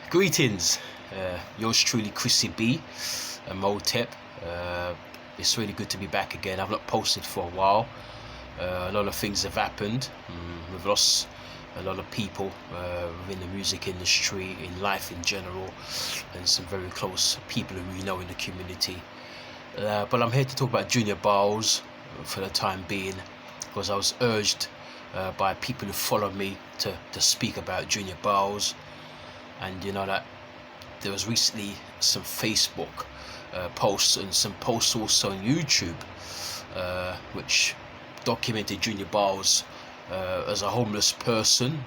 Greetings, yours truly, Chrissy B, Imhotep. It's really good to be back again. I've not posted for a while. A lot of things have happened. We've lost a lot of people within the music industry, in life in general, and some very close people who we know in the community. But I'm here to talk about Junior Byles for the time being, because I was urged by people who follow me to speak about Junior Byles. And you know that there was recently some Facebook posts and some posts also on YouTube which documented Junior Byles as a homeless person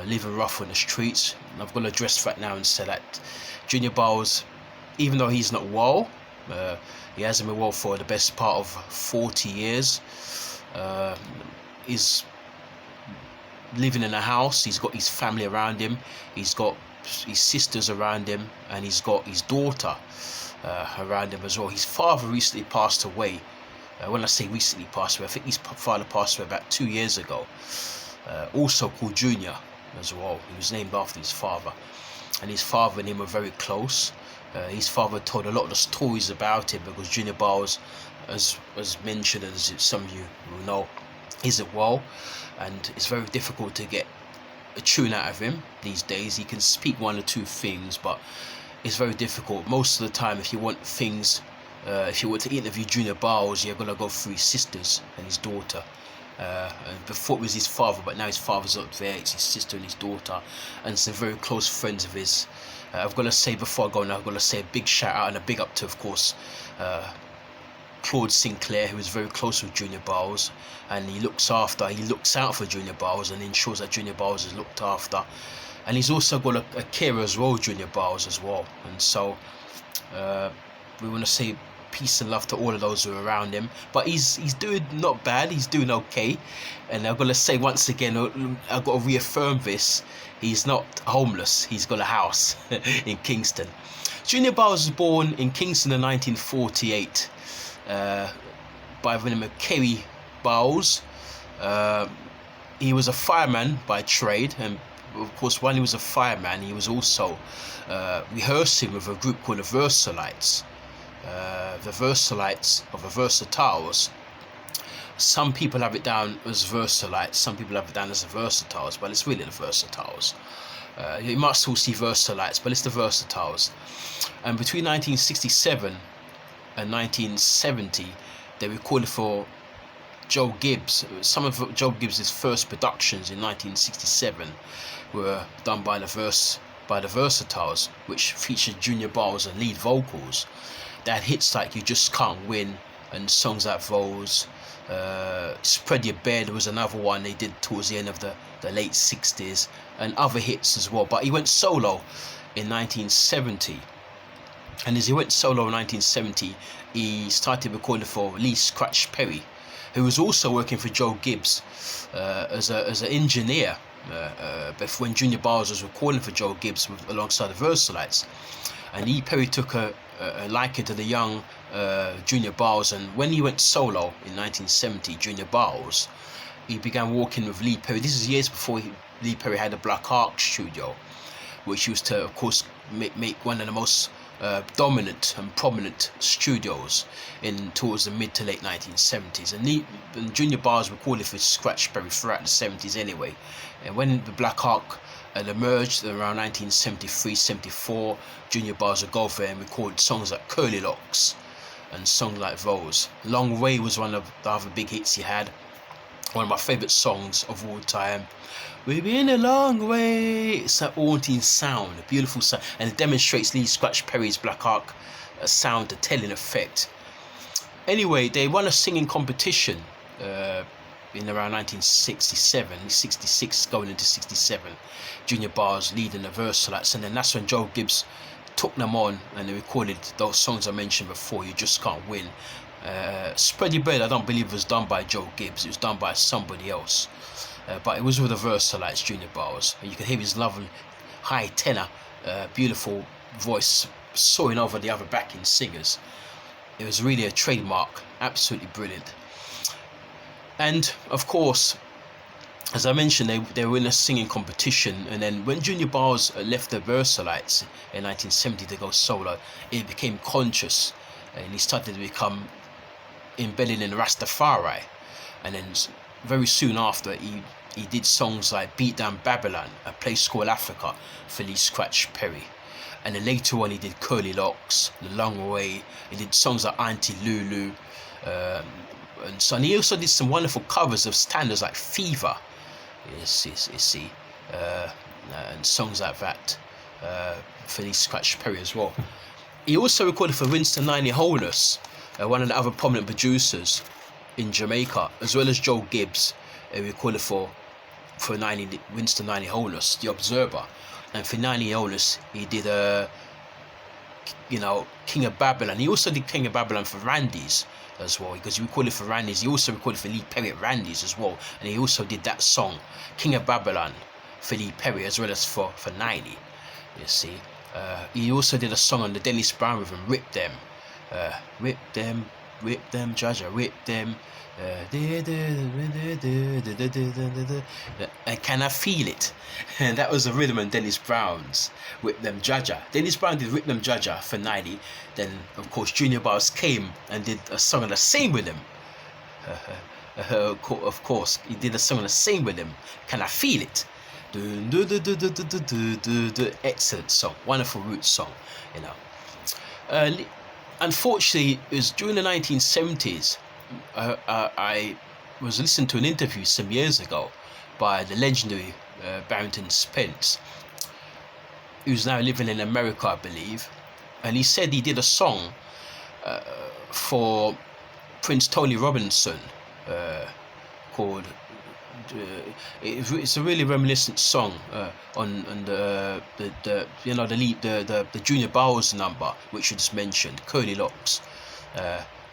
living rough on the streets. And I've got to address that now and say that Junior Byles, even though he's not well, he hasn't been well for the best part of 40 years, is living in a house. He's got his family around him, he's got his sisters around him, and he's got his daughter around him as well. His father recently passed away. When I say recently passed away, I think his father passed away about 2 years ago, also called Junior as well. He was named after his father, and his father and him were very close. His father told a lot of the stories about him, because Junior Byles, as mentioned, as some of you will know, isn't well, and it's very difficult to get a tune out of him these days. He can speak one or two things, but it's very difficult. Most of the time, if you want things, if you want to interview Junior Byles, you're gonna go through his sisters and his daughter. And before it was his father, but now his father's up there. It's his sister and his daughter, and some very close friends of his. I've got to say, before I go now, I've got to say a big shout out and a big up to, of course, Claude Sinclair, who is very close with Junior Byles, and he looks out for Junior Byles and ensures that Junior Byles is looked after. And he's also got a carer as well, Junior Byles as well. And so we want to say peace and love to all of those who are around him. But he's doing not bad, he's doing okay. And I've got to say once again, I've got to reaffirm this, he's not homeless, he's got a house in Kingston. Junior Byles was born in Kingston in 1948. By the name of Kerry Byles. He was a fireman by trade, and of course while he was a fireman, he was also rehearsing with a group called the Versalites. The Versalites, or the Versatiles. Some people have it down as Versalites, some people have it down as the Versatiles, but it's really the Versatiles. You might still see Versalites, but it's the Versatiles. And between 1967 and 1970, they recorded for Joe Gibbs. Some of Joe Gibbs's first productions in 1967 were done by the Versatiles, which featured Junior Byles and lead vocals. They had hits like "You Just Can't Win" and songs like those. "Spread Your Bed" was another one they did towards the end of the late 60s, and other hits as well. But he went solo in 1970. And as he went solo in 1970, he started recording for Lee Scratch Perry, who was also working for Joe Gibbs as an engineer. Before, when Junior Byles was recording for Joe Gibbs alongside the Versalites, and Lee Perry took a liking to the young Junior Byles, and when he went solo in 1970, Junior Byles, he began working with Lee Perry. This is years before Lee Perry had a Black Ark studio, which used to, of course, make one of the most dominant and prominent studios towards the mid to late 1970s. And Junior Byles recorded for Scratch Perry throughout the 70s anyway. And when the Black Ark emerged around 1973-74, Junior Byles would go there and record songs like Curly Locks and songs like those. Long Way was one of the other big hits he had. One of my favourite songs of all time. We've been a long way. It's an haunting sound, a beautiful sound, and it demonstrates Lee Scratch Perry's Black Ark sound to telling effect. Anyway, they won a singing competition in around 1967, 66 going into 67. Junior Byles leading the Versalites, and then that's when Joe Gibbs took them on and they recorded those songs I mentioned before. You Just Can't Win. Spread Your Bed, I don't believe it was done by Joe Gibbs, it was done by somebody else. But it was with the Versalites, Junior Byles. And you can hear his lovely high tenor, beautiful voice soaring over the other backing singers. It was really a trademark, absolutely brilliant. And of course, as I mentioned, they were in a singing competition, and then when Junior Byles left the Versalites in 1970 to go solo, it became conscious, and he started to become embedded in Rastafari. And then very soon after, he did songs like Beat Down Babylon, A Place Called Africa for Lee Scratch Perry. And then later on he did Curly Locks, The Long Way. He did songs like Auntie Lulu, and so, and he also did some wonderful covers of standards like Fever, you see, and songs like that for Lee Scratch Perry as well. He also recorded for Winston 90 Holness, one of the other prominent producers in Jamaica, as well as Joe Gibbs. He recorded for Winston 90 Holness, The Observer, and for 90 Holness he did King of Babylon. He also did King of Babylon for Randy's as well, because he recorded for Randy's. He also recorded for Lee Perry at Randy's as well, and he also did that song King of Babylon for Lee Perry as well as for 90. You see, he also did a song on the Dennis Brown rhythm, Rip Them, Rip Them, Jaja, Rip Them, and Can I Feel It? And that was the rhythm on Dennis Brown's Rip Them Jaja. Dennis Brown did Rip Them Jaja for 90. Then of course Junior Byles came and did a song on the same rhythm. Of course he did a song on the same rhythm, Can I Feel It? Excellent song, wonderful roots song, you know. Unfortunately, it was during the 1970s. I was listening to an interview some years ago by the legendary Barrington Spence, who's now living in America, I believe, and he said he did a song for Prince Tony Robinson called. It's a really reminiscent song on the Junior Byles number, which you just mentioned, Curly Locks.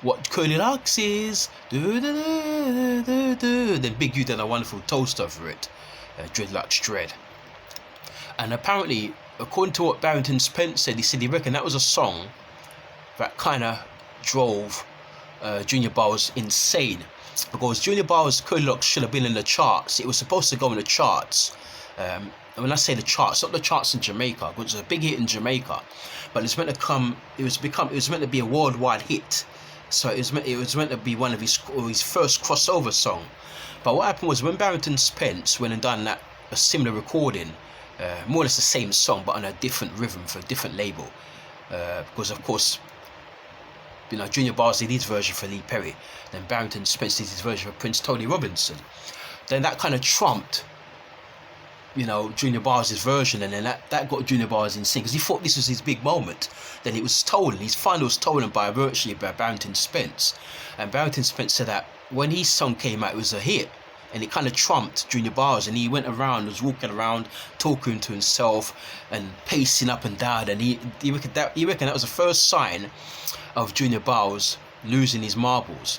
What Curly Locks is, then Big U did a wonderful toast over it, Dreadlocks Dread. And apparently, according to what Barrington Spence said, he reckoned that was a song that kind of drove Junior Byles insane, because Junior Byles' Curly Locks should have been in the charts. It was supposed to go in the charts. When I say the charts, not the charts in Jamaica, which was a big hit in Jamaica, but it's meant to come. It was meant to be a worldwide hit. So it was meant to be one of his first crossover song. But what happened was, when Barrington Spence went and done a similar recording, more or less the same song but on a different rhythm for a different label, because of course, Junior Byles did his version for Lee Perry, then Barrington Spence did his version for Prince Tony Robinson. Then that kind of trumped, Junior Byles' version, and then that got Junior Byles insane, because he thought this was his big moment. Then it was stolen. His final was stolen by Barrington Spence, and Barrington Spence said that when his song came out, it was a hit, and it kind of trumped Junior Byles, and he was walking around talking to himself and pacing up and down, and he reckoned that was the first sign of Junior Byles losing his marbles.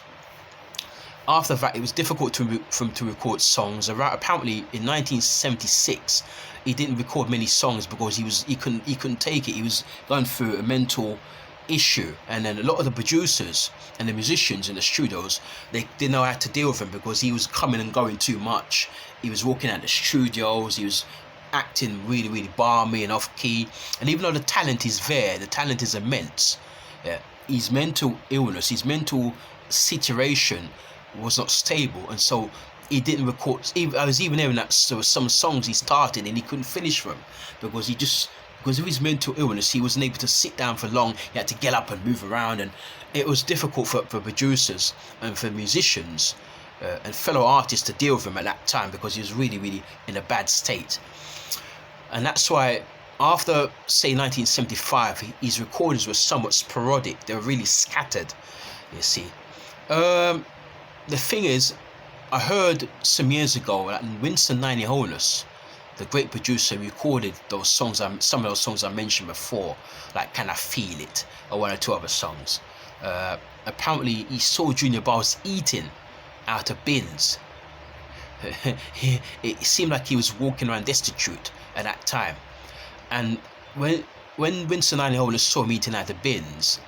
After that, it was difficult for him to record songs. Apparently, in 1976, he didn't record many songs because he couldn't take it. He was going through a mental issue, and then a lot of the producers and the musicians in the studios, they didn't know how to deal with him because he was coming and going too much. He was walking out the studios. He was acting really, really balmy and off key. And even though the talent is there, the talent is immense. His mental illness, his mental situation was not stable, and so he didn't record. I was even hearing that there were some songs he started and he couldn't finish them because of his mental illness, he wasn't able to sit down for long. He had to get up and move around, and it was difficult for producers and for musicians and fellow artists to deal with him at that time, because he was really, really in a bad state. And that's why after, say, 1975, his recordings were somewhat sporadic. They were really scattered, you see. The thing is, I heard some years ago that Winston 90 Holness, the great producer, recorded those songs, some of those songs I mentioned before, like Can I Feel It, or one or two other songs. Apparently, he saw Junior Byles eating out of bins. It seemed like he was walking around destitute at that time. And when Winston 90 Holness saw him eating out of bins,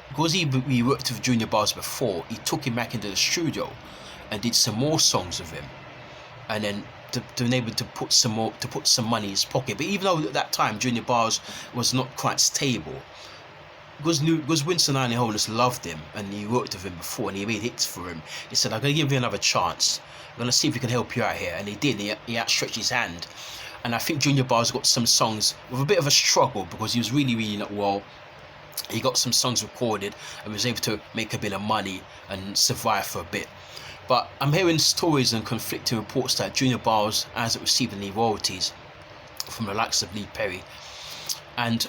because he worked with Junior Byles before, he took him back into the studio and did some more songs with him. and then to be able to put some money in his pocket. But even though at that time Junior Byles was not quite stable, because Winston and Holness loved him and he worked with him before and he made hits for him, he said, I'm going to give you another chance. I'm going to see if we can help you out here. And he did. He outstretched his hand. And I think Junior Byles got some songs with a bit of a struggle because he was really not well. He got some songs recorded and was able to make a bit of money and survive for a bit. But I'm hearing stories and conflicting reports that Junior Byles hasn't received any royalties from the likes of Lee Perry. And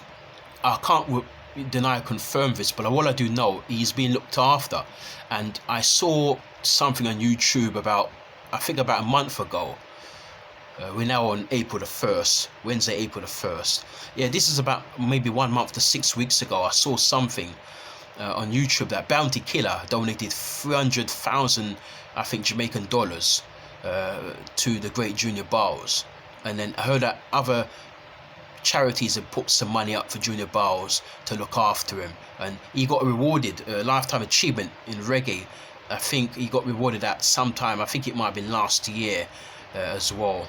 I can't deny or confirm this, but all I do know, he's being looked after. And I saw something on YouTube I think about a month ago. We're now on April the 1st, Wednesday, April the 1st. Yeah, this is about maybe 1 month to 6 weeks ago. I saw something on YouTube that Bounty Killer donated 300,000, I think, Jamaican dollars to the great Junior Byles. And then I heard that other charities have put some money up for Junior Byles to look after him. And he got rewarded a lifetime achievement in reggae. I think he got rewarded at some time. I think it might have been last year as well.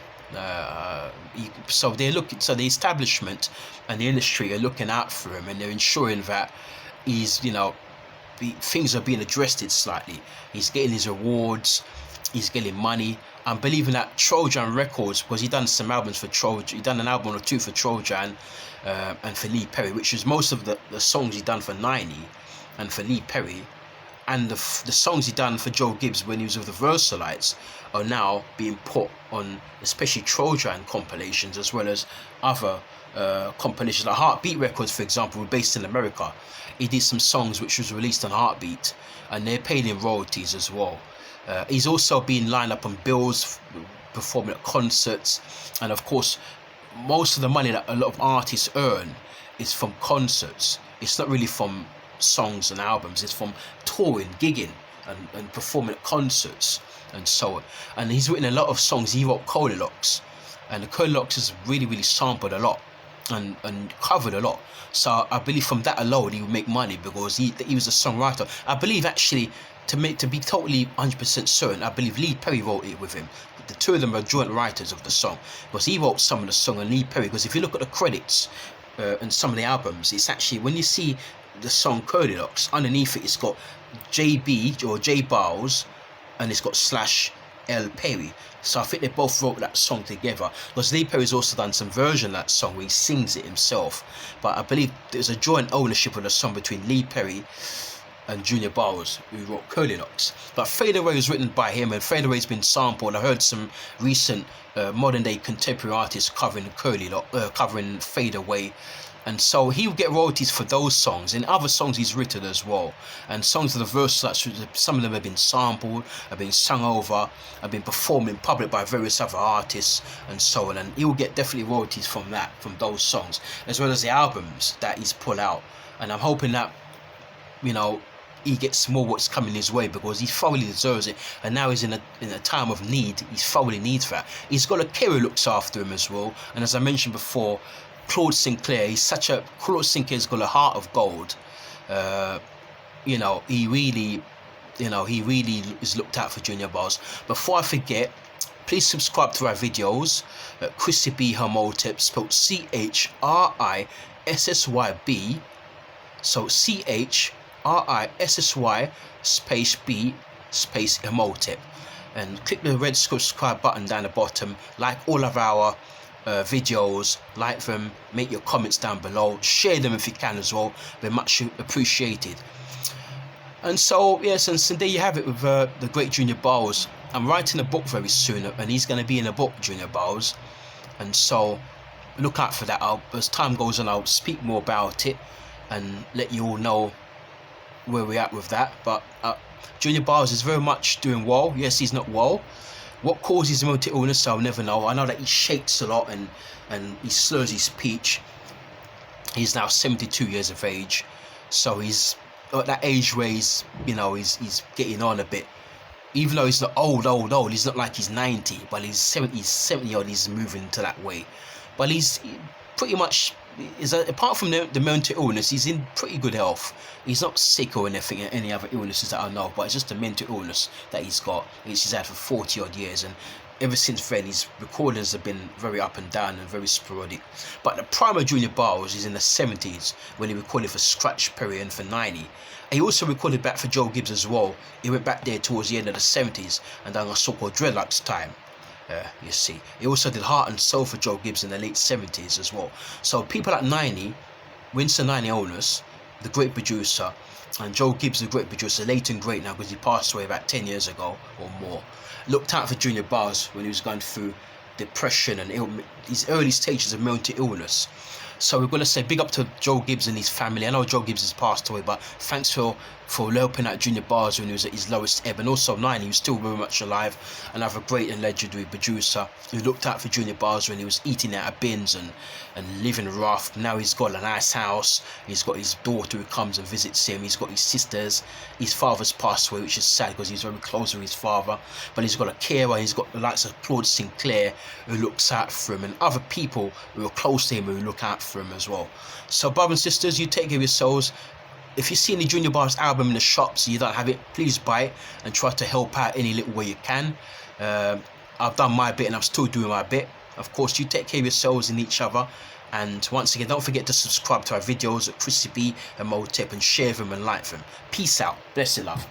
So the establishment and the industry are looking out for him, and they're ensuring that he's, things are being addressed slightly. He's getting his awards, he's getting money. I'm believing that Trojan Records, because he done some albums for Trojan, he done an album or two for Trojan and for Lee Perry, which is most of the songs he done for 90 and for Lee Perry. And the songs he done for Joe Gibbs when he was with the Versalites are now being put on, especially Trojan compilations, as well as other compilations like Heartbeat Records, for example, were based in America. He did some songs which was released on Heartbeat, and they're paying him royalties as well. He's also been lined up on bills, performing at concerts, and of course, most of the money that a lot of artists earn is from concerts. It's not really from songs and albums, it's from touring, gigging and performing at concerts and so on. And he's written a lot of songs. He wrote Cody-Locks, and the Cody-Locks is really sampled a lot and covered a lot. So I believe from that alone he would make money, because he was a songwriter. I believe actually, to be totally 100% certain, I believe Lee Perry wrote it with him. The two of them are joint writers of the song, because he wrote some of the song and Lee Perry, because if you look at the credits and some of the albums, it's actually, when you see the song Cody-Locks, underneath it, it's got JB or J Byles, and it's got /L Perry. So I think they both wrote that song together, because Lee Perry's also done some version of that song where he sings it himself. But I believe there's a joint ownership of the song between Lee Perry and Junior Byles, who wrote Cody-Locks. But Fade Away was written by him, and Fade Away's been sampled. I heard some recent modern day contemporary artists covering covering Fade Away. And so he will get royalties for those songs and other songs he's written as well. And songs of the Versalites, some of them have been sampled, have been sung over, have been performed in public by various other artists and so on. And he will get definitely royalties from those songs, as well as the albums that he's put out. And I'm hoping that, he gets more what's coming his way, because he thoroughly deserves it. And now he's in a time of need. He thoroughly needs that. He's got a care who looks after him as well. And as I mentioned before, Claude Sinclair, Claude Sinclair's got a heart of gold. He really is looked out for Junior Byles. Before I forget, please subscribe to our videos. Chrissy B Imhotep, spelled CHRISSYB. So CHRISSY space B space Imhotep. And click the red subscribe button down the bottom. Like all of our videos, like them, make your comments down below, share them if you can as well, they're much appreciated. And so yes, and so there you have it with the great Junior Byles. I'm writing a book very soon, and he's going to be in a book, Junior Byles, and so look out for that. As time goes on, I'll speak more about it and let you all know where we're at with that. But Junior Byles is very much doing well. Yes, he's not well. What causes mental illness, I'll never know. I know that he shakes a lot and he slurs his speech. He's now 72 years of age, so he's at that age where he's getting on a bit. Even though he's not old, he's not like he's 90, but he's 70 odd, he's moving to that way. But he's pretty much, apart from the mental illness, he's in pretty good health. He's not sick or anything, any other illnesses that I know, but it's just a mental illness that he's got, which he's had for 40 odd years, and ever since then, his recordings have been very up and down and very sporadic. But the prime of Junior Byles is in the 70s when he recorded for Scratch Perry and for 90. And he also recorded back for Joe Gibbs as well. He went back there towards the end of the 70s and done a so-called dreadlocks time. You see, he also did Heart and Soul for Joe Gibbs in the late 70s as well. So people at 90, Winston 90 Onus, the great producer, and Joe Gibbs, the great producer, late and great now because he passed away about 10 years ago or more, looked out for Junior Byles when he was going through depression and his early stages of mental illness. So we're going to say big up to Joe Gibbs and his family. I know Joe Gibbs has passed away, but thanks for helping out Junior Byles when he was at his lowest ebb. And also 90, he was still very much alive. Another great and legendary producer who looked out for Junior Byles when he was eating out of bins and living rough. Now he's got a nice house. He's got his daughter who comes and visits him. He's got his sisters. His father's passed away, which is sad because he's very close with his father. But he's got a carer. He's got the likes of Claude Sinclair who looks out for him, and other people who are close to him who look out for him as well. So brothers and sisters, you take care of yourselves. If you've seen the Junior Byles album in the shops and you don't have it, please buy it and try to help out any little way you can. I've done my bit and I'm still doing my bit. Of course, you take care of yourselves and each other. And once again, don't forget to subscribe to our videos at Chrissy, Imhotep, and share them and like them. Peace out. Bless you, love.